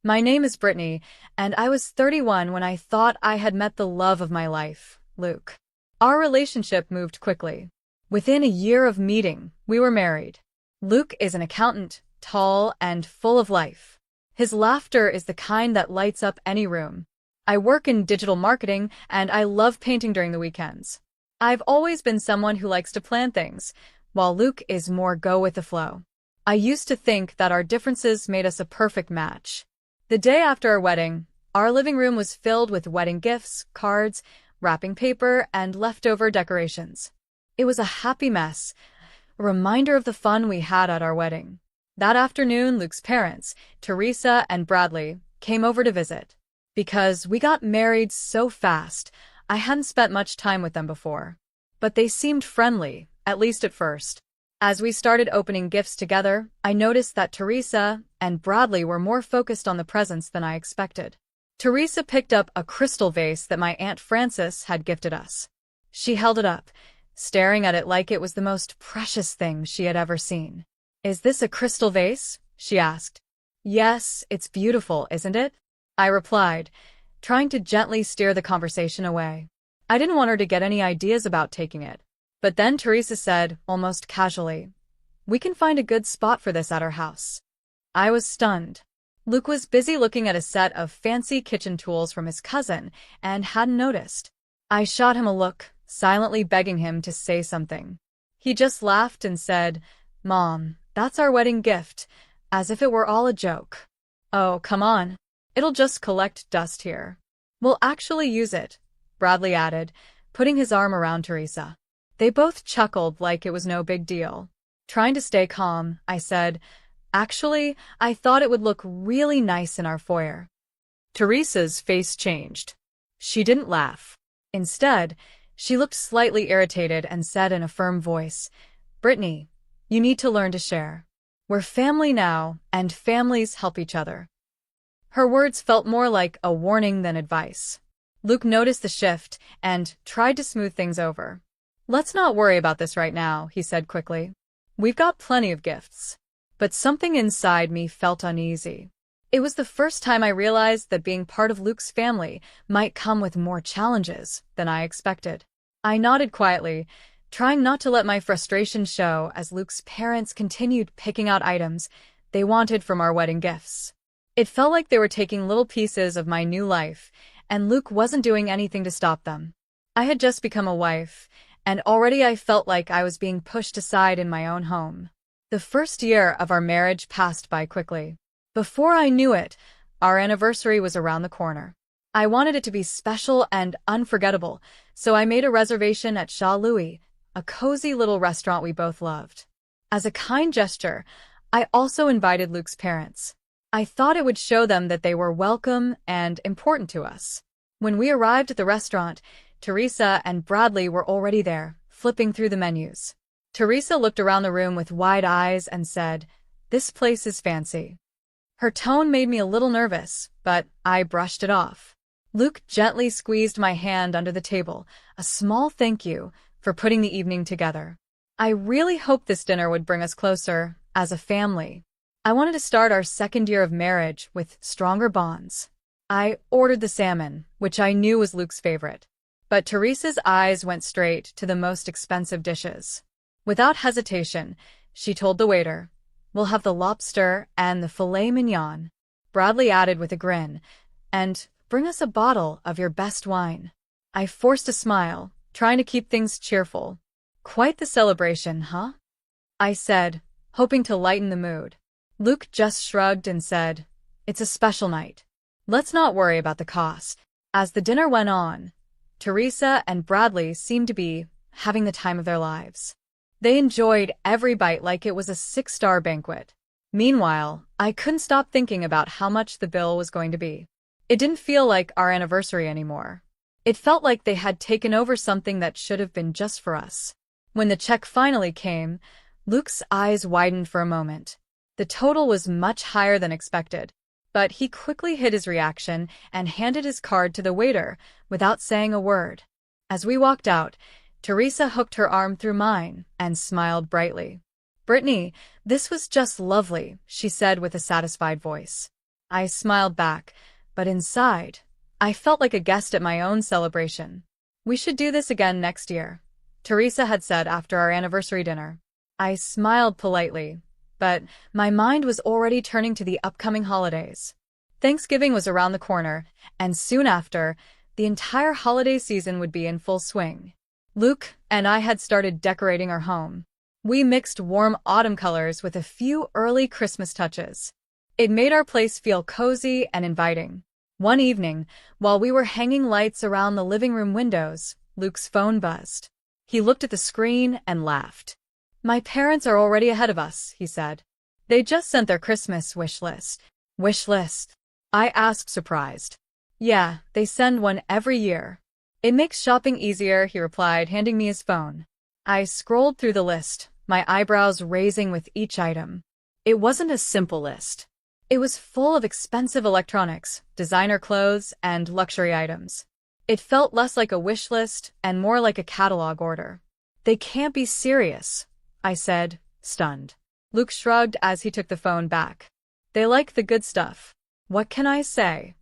My name is Brittany, and I was 31 when I thought I had met the love of my life, Luke. Our relationship moved quickly. Within a year of meeting, we were married. Luke is an accountant, tall and full of life. His laughter is the kind that lights up any room. I work in digital marketing, and I love painting during the weekends. I've always been someone who likes to plan things, while Luke is more go with the flow. I used to think that our differences made us a perfect match. The day after our wedding, our living room was filled with wedding gifts, cards, wrapping paper, and leftover decorations. It was a happy mess, a reminder of the fun we had at our wedding. That afternoon, Luke's parents, Teresa and Bradley, came over to visit. Because we got married so fast, I hadn't spent much time with them before. But they seemed friendly, at least at first. As we started opening gifts together, I noticed that Teresa and Bradley were more focused on the presents than I expected. Teresa picked up a crystal vase that my Aunt Frances had gifted us. She held it up, staring at it like it was the most precious thing she had ever seen. "Is this a crystal vase?" she asked. "Yes, it's beautiful, isn't it?" I replied, trying to gently steer the conversation away. I didn't want her to get any ideas about taking it. But then Teresa said, almost casually, "We can find a good spot for this at our house." I was stunned. Luke was busy looking at a set of fancy kitchen tools from his cousin and hadn't noticed. I shot him a look, silently begging him to say something. He just laughed and said, "Mom, that's our wedding gift," as if it were all a joke. "Oh, come on. It'll just collect dust here. We'll actually use it," Bradley added, putting his arm around Teresa. They both chuckled like it was no big deal. Trying to stay calm, I said, "Actually, I thought it would look really nice in our foyer." Teresa's face changed. She didn't laugh. Instead, she looked slightly irritated and said in a firm voice, "Brittany, you need to learn to share. We're family now, and families help each other." Her words felt more like a warning than advice. Luke noticed the shift and tried to smooth things over. "Let's not worry about this right now," he said quickly. "We've got plenty of gifts." But something inside me felt uneasy. It was the first time I realized that being part of Luke's family might come with more challenges than I expected. I nodded quietly, trying not to let my frustration show as Luke's parents continued picking out items they wanted from our wedding gifts. It felt like they were taking little pieces of my new life, and Luke wasn't doing anything to stop them. I had just become a wife, and already I felt like I was being pushed aside in my own home. The first year of our marriage passed by quickly. Before I knew it, our anniversary was around the corner. I wanted it to be special and unforgettable, so I made a reservation at Chat Louis, a cozy little restaurant we both loved. As a kind gesture, I also invited Luke's parents. I thought it would show them that they were welcome and important to us. When we arrived at the restaurant, Teresa and Bradley were already there, flipping through the menus. Teresa looked around the room with wide eyes and said, "This place is fancy." Her tone made me a little nervous, but I brushed it off. Luke gently squeezed my hand under the table, a small thank you for putting the evening together. I really hoped this dinner would bring us closer, as a family. I wanted to start our second year of marriage with stronger bonds. I ordered the salmon, which I knew was Luke's favorite. But Teresa's eyes went straight to the most expensive dishes. Without hesitation, she told the waiter, "We'll have the lobster and the filet mignon." Bradley added with a grin, "And bring us a bottle of your best wine." I forced a smile, trying to keep things cheerful. "Quite the celebration, huh?" I said, hoping to lighten the mood. Luke just shrugged and said, "It's a special night. Let's not worry about the cost." As the dinner went on, Teresa and Bradley seemed to be having the time of their lives. They enjoyed every bite like it was a 6-star banquet. Meanwhile, I couldn't stop thinking about how much the bill was going to be. It didn't feel like our anniversary anymore. It felt like they had taken over something that should have been just for us. When the check finally came, Luke's eyes widened for a moment. The total was much higher than expected. But he quickly hid his reaction and handed his card to the waiter without saying a word. As we walked out, Teresa hooked her arm through mine and smiled brightly. "Brittany, this was just lovely," she said with a satisfied voice. I smiled back, but inside, I felt like a guest at my own celebration. We should do this again next year, Teresa had said after our anniversary dinner. I smiled politely, but my mind was already turning to the upcoming holidays. Thanksgiving was around the corner, and soon after, the entire holiday season would be in full swing. Luke and I had started decorating our home. We mixed warm autumn colors with a few early Christmas touches. It made our place feel cozy and inviting. One evening, while we were hanging lights around the living room windows, Luke's phone buzzed. He looked at the screen and laughed. "My parents are already ahead of us," he said. "They just sent their Christmas wish list." Wish list? I asked, surprised. "Yeah, they send one every year. It makes shopping easier," he replied, handing me his phone. I scrolled through the list, my eyebrows raising with each item. It wasn't a simple list. It was full of expensive electronics, designer clothes, and luxury items. It felt less like a wish list and more like a catalog order. "They can't be serious," I said, stunned. Luke shrugged as he took the phone back. "They like the good stuff. What can I say?"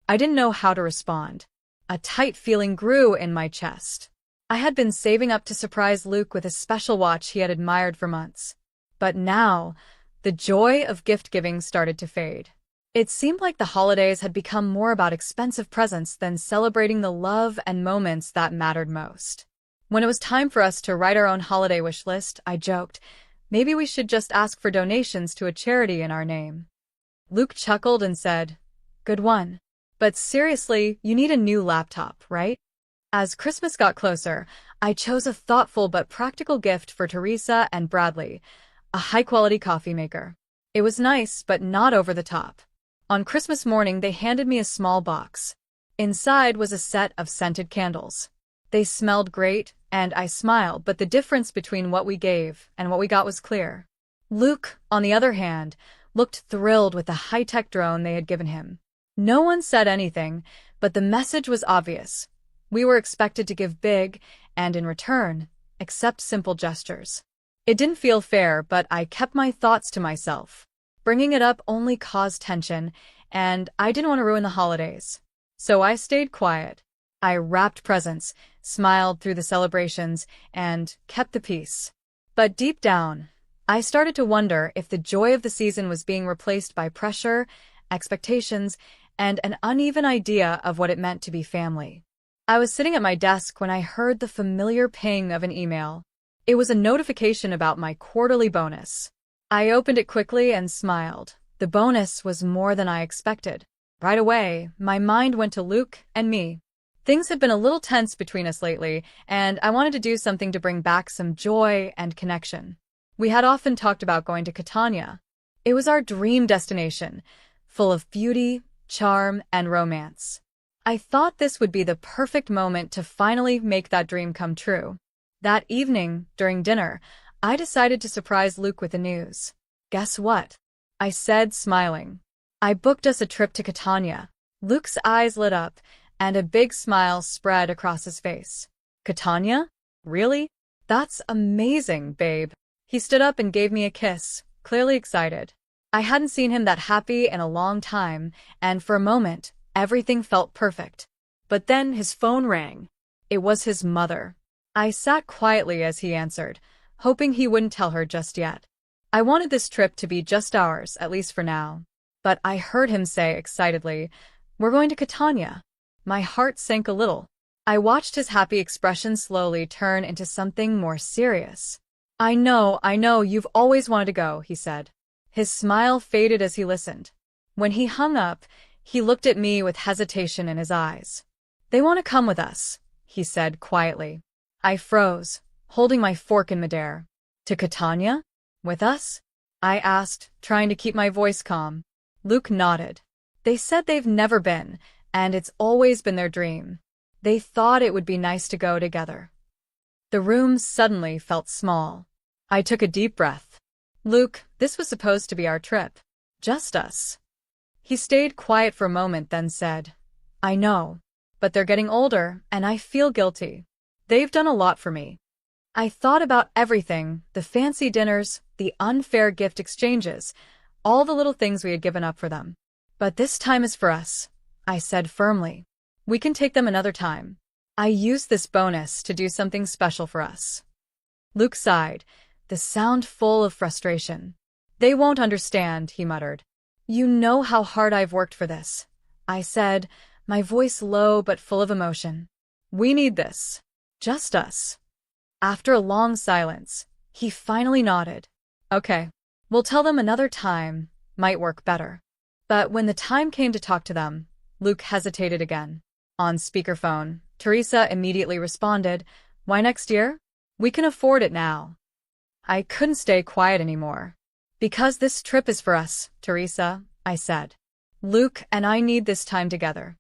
I didn't know how to respond. A tight feeling grew in my chest. I had been saving up to surprise Luke with a special watch he had admired for months. But now, the joy of gift-giving started to fade. It seemed like the holidays had become more about expensive presents than celebrating the love and moments that mattered most. When it was time for us to write our own holiday wish list, I joked, maybe we should just ask for donations to a charity in our name. Luke chuckled and said, "Good one. But seriously, you need a new laptop, right?" As Christmas got closer, I chose a thoughtful but practical gift for Teresa and Bradley, a high-quality coffee maker. It was nice, but not over the top. On Christmas morning, they handed me a small box. Inside was a set of scented candles. They smelled great, and I smiled, but the difference between what we gave and what we got was clear. Luke, on the other hand, looked thrilled with the high-tech drone they had given him. No one said anything, but the message was obvious. We were expected to give big, and in return, accept simple gestures. It didn't feel fair, but I kept my thoughts to myself. Bringing it up only caused tension, and I didn't want to ruin the holidays. So I stayed quiet. I wrapped presents, smiled through the celebrations, and kept the peace. But deep down, I started to wonder if the joy of the season was being replaced by pressure, expectations, and an uneven idea of what it meant to be family. I was sitting at my desk when I heard the familiar ping of an email. It was a notification about my quarterly bonus. I opened it quickly and smiled. The bonus was more than I expected. Right away, my mind went to Luke and me. Things had been a little tense between us lately, and I wanted to do something to bring back some joy and connection. We had often talked about going to Catania. It was our dream destination, full of beauty, charm, and romance. I thought this would be the perfect moment to finally make that dream come true. That evening, during dinner, I decided to surprise Luke with the news. "Guess what?" I said, smiling. "I booked us a trip to Catania." Luke's eyes lit up, and a big smile spread across his face. "Catania? Really? That's amazing, babe." He stood up and gave me a kiss, clearly excited. I hadn't seen him that happy in a long time, and for a moment, everything felt perfect. But then his phone rang. It was his mother. I sat quietly as he answered, hoping he wouldn't tell her just yet. I wanted this trip to be just ours, at least for now. But I heard him say excitedly, "We're going to Catania." My heart sank a little. I watched his happy expression slowly turn into something more serious. I know, you've always wanted to go," he said. His smile faded as he listened. When he hung up, he looked at me with hesitation in his eyes. "They want to come with us," he said quietly. I froze, holding my fork in midair. "To Catania? With us?" I asked, trying to keep my voice calm. Luke nodded. "They said they've never been, and it's always been their dream. They thought it would be nice to go together." The room suddenly felt small. I took a deep breath. "Luke, this was supposed to be our trip. Just us." He stayed quiet for a moment, then said, "I know, but they're getting older, and I feel guilty. They've done a lot for me." I thought about everything, the fancy dinners, the unfair gift exchanges, all the little things we had given up for them. But this time is for us, I said firmly. We can take them another time. I used this bonus to do something special for us. Luke sighed, the sound full of frustration. They won't understand, he muttered. You know how hard I've worked for this, I said, my voice low but full of emotion. We need this. Just us. After a long silence, he finally nodded. Okay, we'll tell them another time might work better. But when the time came to talk to them, Luke hesitated again. On speakerphone, Teresa immediately responded, Why next year? We can afford it now. I couldn't stay quiet anymore. Because this trip is for us, Teresa, I said. Luke and I need this time together.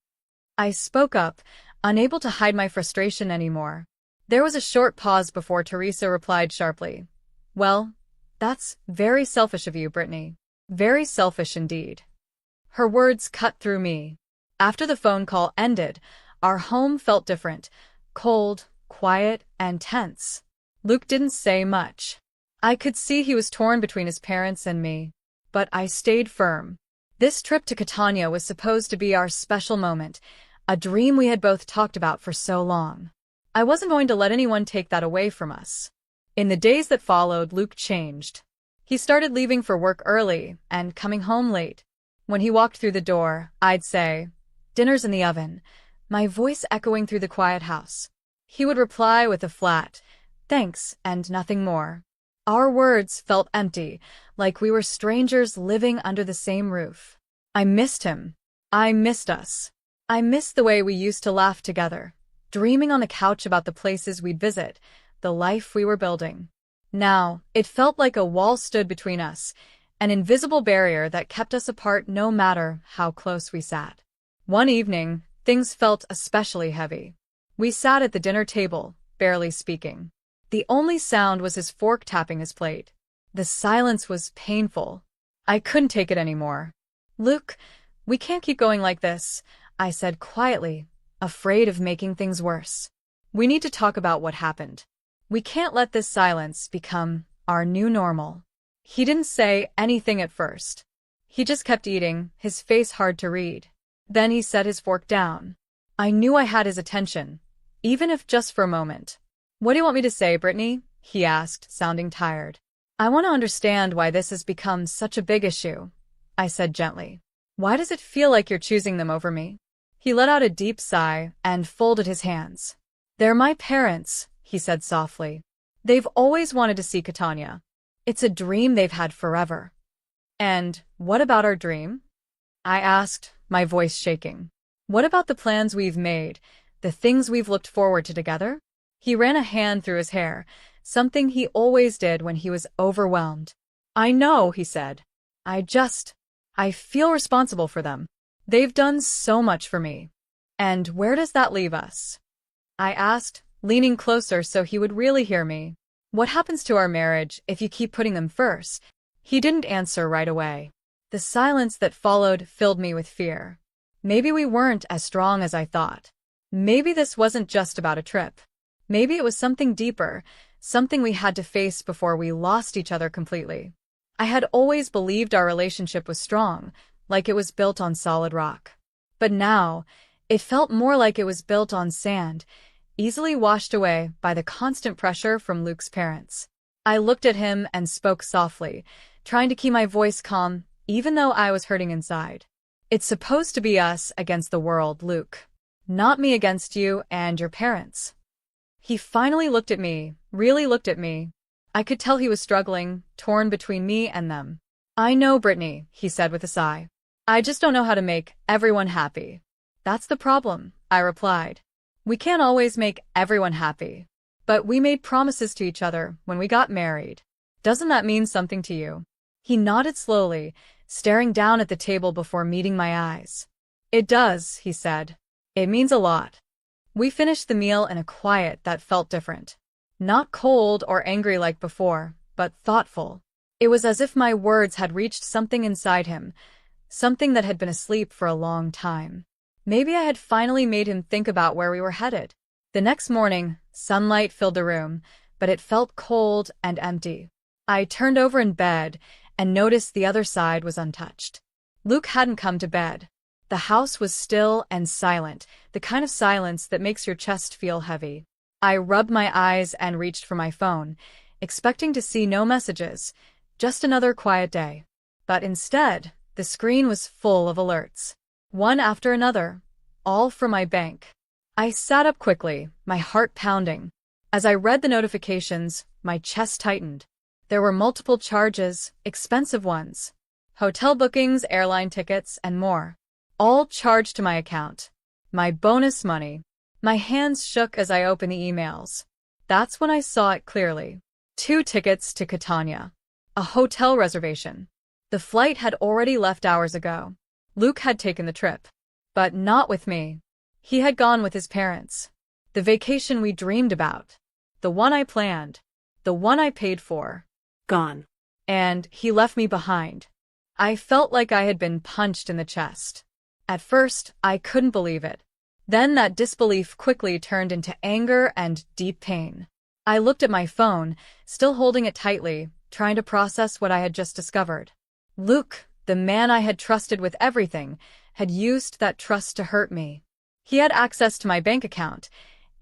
I spoke up, unable to hide my frustration anymore. There was a short pause before Teresa replied sharply. Well, that's very selfish of you, Brittany. Very selfish indeed. Her words cut through me. After the phone call ended, our home felt different, cold, quiet, and tense. Luke didn't say much. I could see he was torn between his parents and me, but I stayed firm. This trip to Catania was supposed to be our special moment, a dream we had both talked about for so long. I wasn't going to let anyone take that away from us. In the days that followed, Luke changed. He started leaving for work early and coming home late. When he walked through the door, I'd say, Dinner's in the oven, my voice echoing through the quiet house. He would reply with a flat, thanks, and nothing more. Our words felt empty, like we were strangers living under the same roof. I missed him. I missed us. I missed the way we used to laugh together, dreaming on the couch about the places we'd visit, the life we were building. Now, it felt like a wall stood between us, an invisible barrier that kept us apart no matter how close we sat. One evening, things felt especially heavy. We sat at the dinner table, barely speaking. The only sound was his fork tapping his plate. The silence was painful. I couldn't take it anymore. Luke, we can't keep going like this, I said quietly, afraid of making things worse. We need to talk about what happened. We can't let this silence become our new normal. He didn't say anything at first. He just kept eating, his face hard to read. Then he set his fork down. I knew I had his attention, even if just for a moment. What do you want me to say, Brittany? He asked, sounding tired. I want to understand why this has become such a big issue, I said gently. Why does it feel like you're choosing them over me? He let out a deep sigh and folded his hands. They're my parents, he said softly. They've always wanted to see Catania. It's a dream they've had forever. And what about our dream? I asked, my voice shaking. What about the plans we've made, the things we've looked forward to together? He ran a hand through his hair, something he always did when he was overwhelmed. I know, he said. I feel responsible for them. They've done so much for me. And where does that leave us? I asked, leaning closer so he would really hear me. What happens to our marriage if you keep putting them first? He didn't answer right away. The silence that followed filled me with fear. Maybe we weren't as strong as I thought. Maybe this wasn't just about a trip. Maybe it was something deeper, something we had to face before we lost each other completely. I had always believed our relationship was strong, like it was built on solid rock. But now, it felt more like it was built on sand, easily washed away by the constant pressure from Luke's parents. I looked at him and spoke softly, trying to keep my voice calm, even though I was hurting inside. It's supposed to be us against the world, Luke. Not me against you and your parents. He finally looked at me, really looked at me. I could tell he was struggling, torn between me and them. I know, Brittany, he said with a sigh. I just don't know how to make everyone happy. That's the problem, I replied. We can't always make everyone happy. But we made promises to each other when we got married. Doesn't that mean something to you? He nodded slowly, staring down at the table before meeting my eyes. It does, he said. It means a lot. We finished the meal in a quiet that felt different. Not cold or angry like before, but thoughtful. It was as if my words had reached something inside him, something that had been asleep for a long time. Maybe I had finally made him think about where we were headed. The next morning, sunlight filled the room, but it felt cold and empty. I turned over in bed and noticed the other side was untouched. Luke hadn't come to bed. The house was still and silent, the kind of silence that makes your chest feel heavy. I rubbed my eyes and reached for my phone, expecting to see no messages, just another quiet day. But instead, the screen was full of alerts. One after another, all from my bank. I sat up quickly, my heart pounding. As I read the notifications, my chest tightened. There were multiple charges, expensive ones. Hotel bookings, airline tickets, and more. All charged to my account. My bonus money. My hands shook as I opened the emails. That's when I saw it clearly. 2 tickets to Catania. A hotel reservation. The flight had already left hours ago. Luke had taken the trip. But not with me. He had gone with his parents. The vacation we dreamed about. The one I planned. The one I paid for. Gone. And he left me behind. I felt like I had been punched in the chest. At first, I couldn't believe it. Then that disbelief quickly turned into anger and deep pain. I looked at my phone, still holding it tightly, trying to process what I had just discovered. Luke, the man I had trusted with everything, had used that trust to hurt me. He had access to my bank account,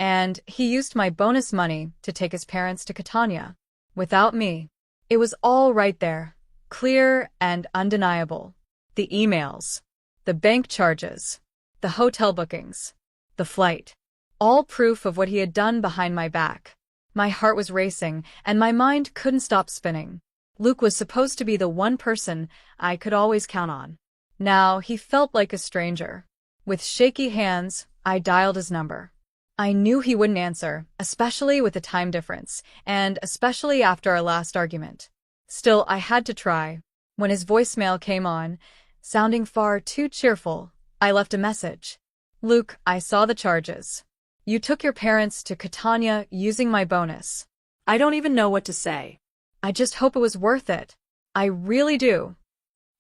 and he used my bonus money to take his parents to Catania. Without me. It was all right there, clear and undeniable. The emails. The bank charges, the hotel bookings, the flight, all proof of what he had done behind my back. My heart was racing, and my mind couldn't stop spinning. Luke was supposed to be the one person I could always count on. Now he felt like a stranger. With shaky hands, I dialed his number. I knew he wouldn't answer, especially with the time difference, and especially after our last argument. Still, I had to try. When his voicemail came on, sounding far too cheerful, I left a message. Luke, I saw the charges. You took your parents to Catania using my bonus. I don't even know what to say. I just hope it was worth it. I really do.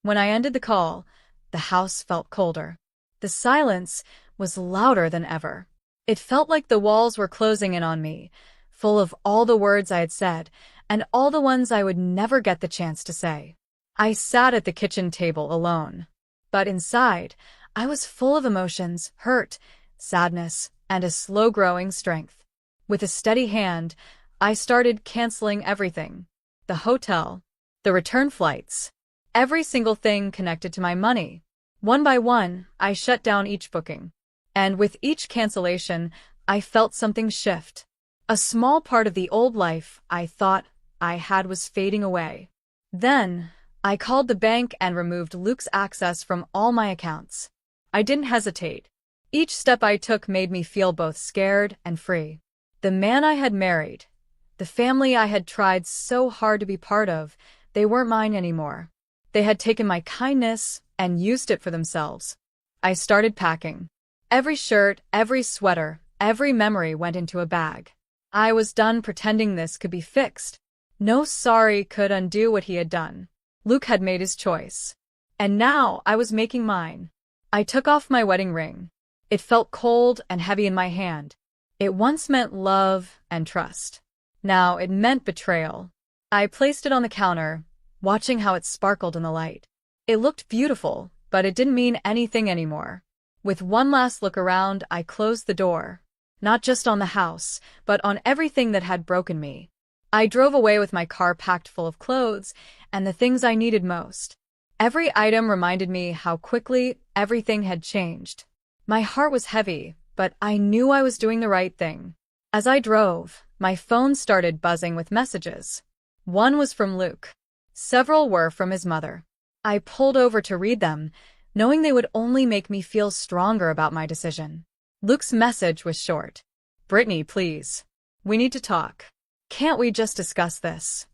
When I ended the call, the house felt colder. The silence was louder than ever. It felt like the walls were closing in on me, full of all the words I had said, and all the ones I would never get the chance to say. I sat at the kitchen table alone. But inside, I was full of emotions, hurt, sadness, and a slow-growing strength. With a steady hand, I started canceling everything. The hotel, the return flights, every single thing connected to my money. One by one, I shut down each booking. And with each cancellation, I felt something shift. A small part of the old life I thought I had was fading away. Then, I called the bank and removed Luke's access from all my accounts. I didn't hesitate. Each step I took made me feel both scared and free. The man I had married, the family I had tried so hard to be part of, they weren't mine anymore. They had taken my kindness and used it for themselves. I started packing. Every shirt, every sweater, every memory went into a bag. I was done pretending this could be fixed. No sorry could undo what he had done. Luke had made his choice. And now I was making mine. I took off my wedding ring. It felt cold and heavy in my hand. It once meant love and trust. Now it meant betrayal. I placed it on the counter, watching how it sparkled in the light. It looked beautiful, but it didn't mean anything anymore. With one last look around, I closed the door. Not just on the house, but on everything that had broken me. I drove away with my car packed full of clothes and the things I needed most. Every item reminded me how quickly everything had changed. My heart was heavy, but I knew I was doing the right thing. As I drove, my phone started buzzing with messages. One was from Luke. Several were from his mother. I pulled over to read them, knowing they would only make me feel stronger about my decision. Luke's message was short. Brittany, please. We need to talk. Can't we just discuss this?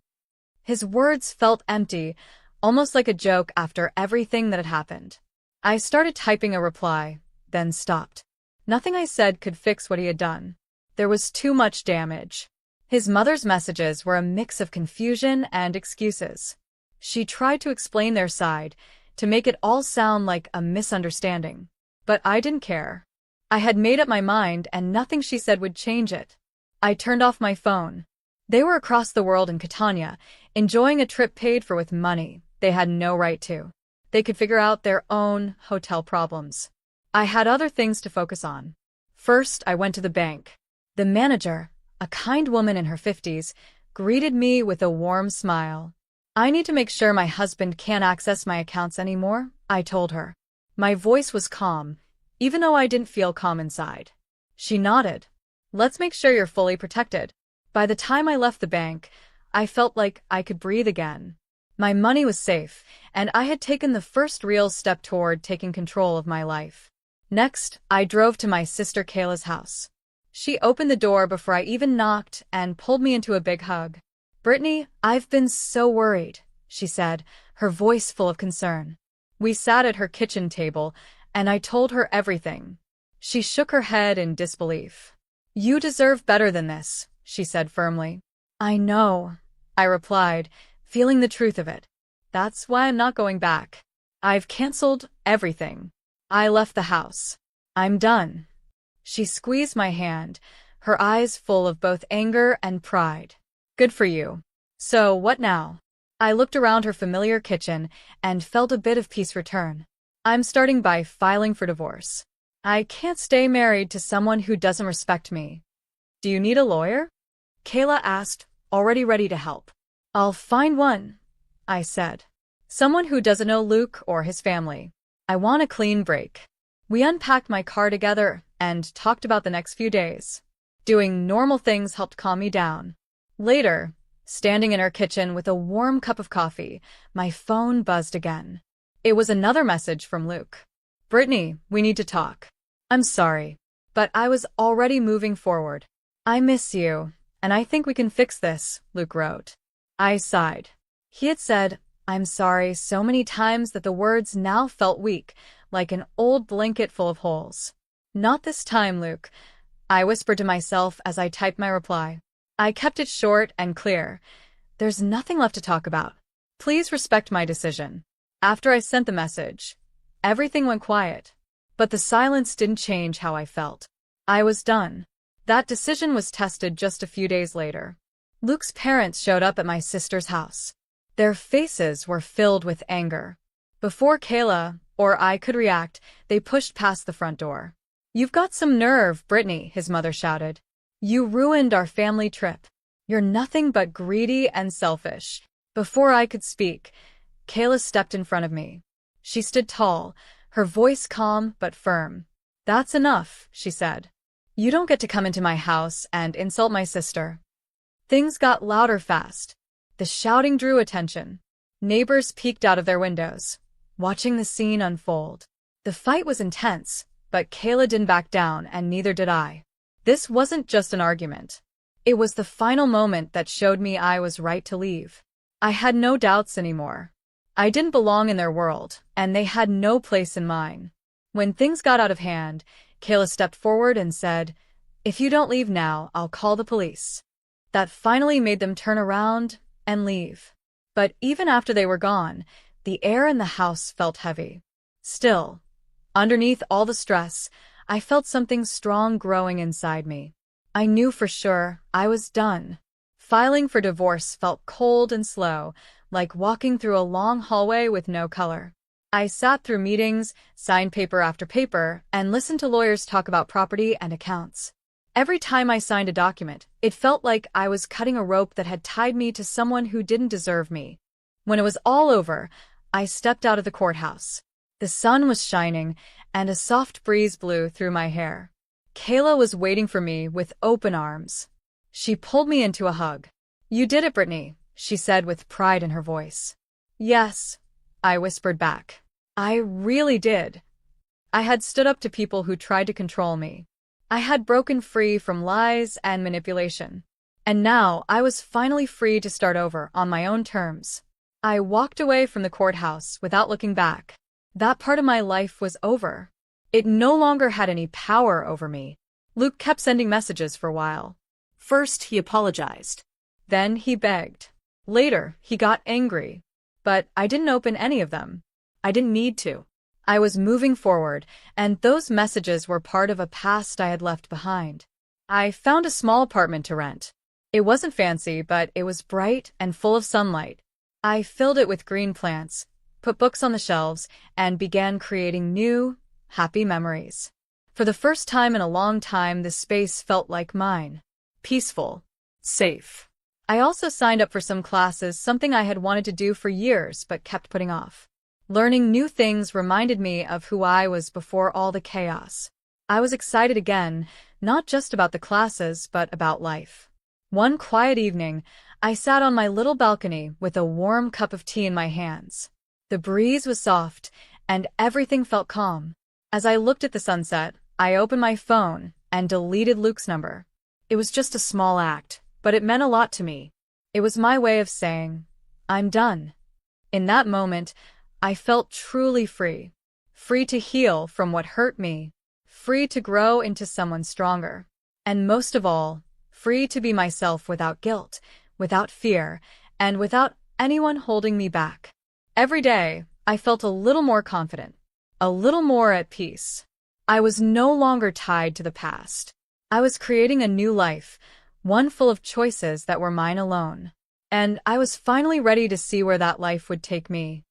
His words felt empty, almost like a joke after everything that had happened. I started typing a reply, then stopped. Nothing I said could fix what he had done. There was too much damage. His mother's messages were a mix of confusion and excuses. She tried to explain their side, to make it all sound like a misunderstanding. But I didn't care. I had made up my mind and nothing she said would change it. I turned off my phone. They were across the world in Catania, enjoying a trip paid for with money they had no right to. They could figure out their own hotel problems. I had other things to focus on. First, I went to the bank. The manager, a kind woman in her 50s, greeted me with a warm smile. I need to make sure my husband can't access my accounts anymore, I told her. My voice was calm, even though I didn't feel calm inside. She nodded. Let's make sure you're fully protected. By the time I left the bank, I felt like I could breathe again. My money was safe, and I had taken the first real step toward taking control of my life. Next, I drove to my sister Kayla's house. She opened the door before I even knocked and pulled me into a big hug. Brittany, I've been so worried, she said, her voice full of concern. We sat at her kitchen table, and I told her everything. She shook her head in disbelief. You deserve better than this, she said firmly. I know, I replied, feeling the truth of it. That's why I'm not going back. I've canceled everything. I left the house. I'm done. She squeezed my hand, her eyes full of both anger and pride. Good for you. So, what now? I looked around her familiar kitchen and felt a bit of peace return. I'm starting by filing for divorce. I can't stay married to someone who doesn't respect me. Do you need a lawyer? Kayla asked, already ready to help. I'll find one, I said. Someone who doesn't know Luke or his family. I want a clean break. We unpacked my car together and talked about the next few days. Doing normal things helped calm me down. Later, standing in her kitchen with a warm cup of coffee, my phone buzzed again. It was another message from Luke. Brittany, we need to talk. I'm sorry, but I was already moving forward. I miss you, and I think we can fix this, Luke wrote. I sighed. He had said, I'm sorry so many times that the words now felt weak, like an old blanket full of holes. Not this time, Luke, I whispered to myself as I typed my reply. I kept it short and clear. There's nothing left to talk about. Please respect my decision. After I sent the message, everything went quiet. But the silence didn't change how I felt. I was done. That decision was tested just a few days later. Luke's parents showed up at my sister's house. Their faces were filled with anger. Before Kayla or I could react, they pushed past the front door. You've got some nerve, Brittany, his mother shouted. You ruined our family trip. You're nothing but greedy and selfish. Before I could speak, Kayla stepped in front of me. She stood tall, her voice calm but firm. That's enough, she said. You don't get to come into my house and insult my sister. Things got louder fast. The shouting drew attention. Neighbors peeked out of their windows, watching the scene unfold. The fight was intense, but Kayla didn't back down and neither did I. This wasn't just an argument. It was the final moment that showed me I was right to leave. I had no doubts anymore. I didn't belong in their world, and they had no place in mine. When things got out of hand, Kayla stepped forward and said, If you don't leave now, I'll call the police. That finally made them turn around and leave. But even after they were gone, the air in the house felt heavy. Still, underneath all the stress, I felt something strong growing inside me. I knew for sure I was done. Filing for divorce felt cold and slow, like walking through a long hallway with no color. I sat through meetings, signed paper after paper, and listened to lawyers talk about property and accounts. Every time I signed a document, it felt like I was cutting a rope that had tied me to someone who didn't deserve me. When it was all over, I stepped out of the courthouse. The sun was shining, and a soft breeze blew through my hair. Kayla was waiting for me with open arms. She pulled me into a hug. You did it, Brittany, she said with pride in her voice. Yes, I whispered back. I really did. I had stood up to people who tried to control me. I had broken free from lies and manipulation. And now I was finally free to start over on my own terms. I walked away from the courthouse without looking back. That part of my life was over. It no longer had any power over me. Luke kept sending messages for a while. First, he apologized. Then he begged. Later, he got angry. But I didn't open any of them. I didn't need to. I was moving forward, and those messages were part of a past I had left behind. I found a small apartment to rent. It wasn't fancy, but it was bright and full of sunlight. I filled it with green plants, put books on the shelves, and began creating new, happy memories. For the first time in a long time, this space felt like mine. Peaceful. Safe. I also signed up for some classes, something I had wanted to do for years but kept putting off. Learning new things reminded me of who I was before all the chaos. I was excited again, not just about the classes, but about life. One quiet evening, I sat on my little balcony with a warm cup of tea in my hands. The breeze was soft, and everything felt calm. As I looked at the sunset, I opened my phone and deleted Luke's number. It was just a small act, but it meant a lot to me. It was my way of saying, I'm done. In that moment, I felt truly free. Free to heal from what hurt me. Free to grow into someone stronger. And most of all, free to be myself without guilt, without fear, and without anyone holding me back. Every day, I felt a little more confident, a little more at peace. I was no longer tied to the past. I was creating a new life, one full of choices that were mine alone. And I was finally ready to see where that life would take me.